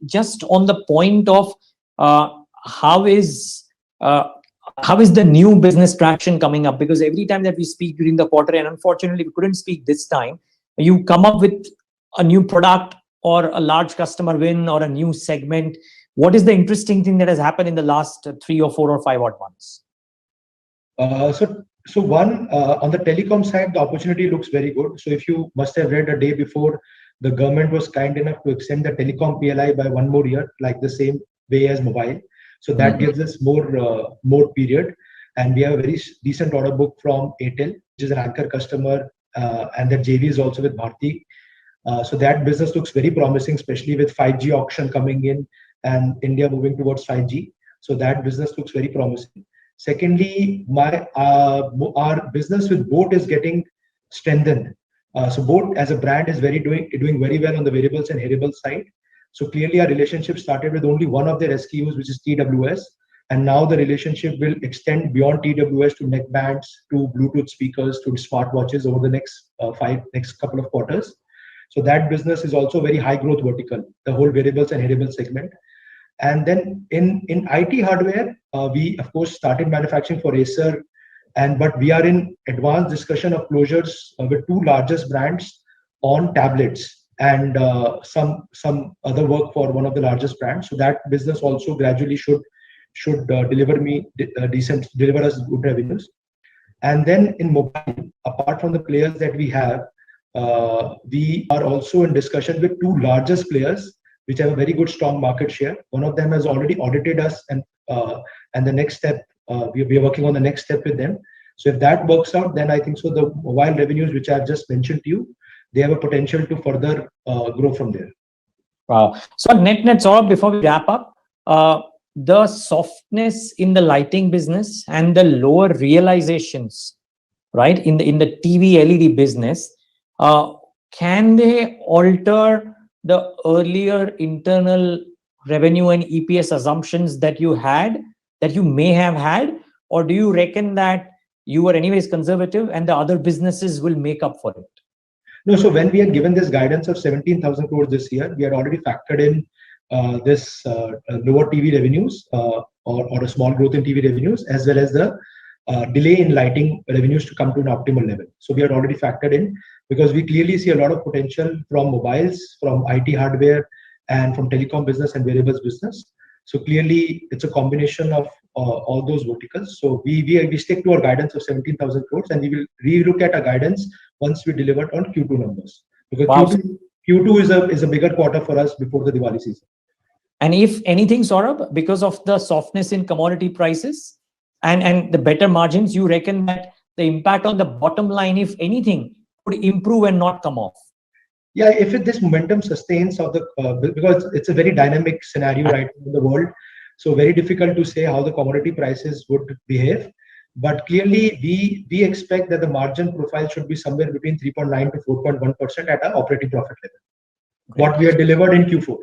just on the point of how is the new business traction coming up? Because every time that we speak during the quarter, and unfortunately we couldn't speak this time, you come up with a new product or a large customer win or a new segment. What is the interesting thing that has happened in the last 3 or 4 or 5 odd months? So one, on the telecom side, the opportunity looks very good. So if you must have read a day before, the government was kind enough to extend the telecom PLI by 1 more year, like the same way as mobile. So that gives us more period, and we have a very decent order book from Airtel, which is an anchor customer, and that JV is also with Bharti. So that business looks very promising, especially with 5G auction coming in and India moving towards 5G. So that business looks very promising. Secondly, our business with Boat is getting strengthened. So Boat as a brand is doing very well on the variables and hearables side. So clearly our relationship started with only one of their SKUs, which is TWS. And now the relationship will extend beyond TWS to neckbands, to Bluetooth speakers, to smartwatches over the next couple of quarters. So that business is also very high growth vertical, the whole variables and hearables segment. And then in IT hardware, we of course started manufacturing for Acer, but we are in advanced discussion of closures with 2 largest brands on tablets, and some other work for one of the largest brands. So that business also gradually should deliver us good revenues. And then in mobile, apart from the players that we have, we are also in discussion with 2 largest players which have a very good strong market share. One of them has already audited us, and the next step, we are working on the next step with them. So if that works out, then I think so the mobile revenues which I've just mentioned to you, they have a potential to further grow from there. Wow. So net Saurabh, before we wrap up, the softness in the lighting business and the lower realizations, right, in the TV LED business, can they alter the earlier internal revenue and EPS assumptions that you may have had, or do you reckon that you were anyways conservative and the other businesses will make up for it? No, so when we had given this guidance of 17,000 crores this year, we had already factored in this lower TV revenues or a small growth in TV revenues, as well as the delay in lighting revenues to come to an optimal level. So we had already factored in, because we clearly see a lot of potential from mobiles, from IT hardware, and from telecom business and variables business. So clearly it's a combination of all those verticals. So we stick to our guidance of 17,000 crores, and we will relook at our guidance once we deliver on Q2 numbers, because wow, Q2 is a bigger quarter for us before the Diwali season. And if anything, Saurabh, because of the softness in commodity prices and the better margins, you reckon that the impact on the bottom line, if anything, would improve and not come off? Yeah, if this momentum sustains because it's a very dynamic scenario right now in the world, so very difficult to say how the commodity prices would behave. But clearly, we expect that the margin profile should be somewhere between 3.9 to 4.1% at our operating profit level. Great. What we have delivered in Q4.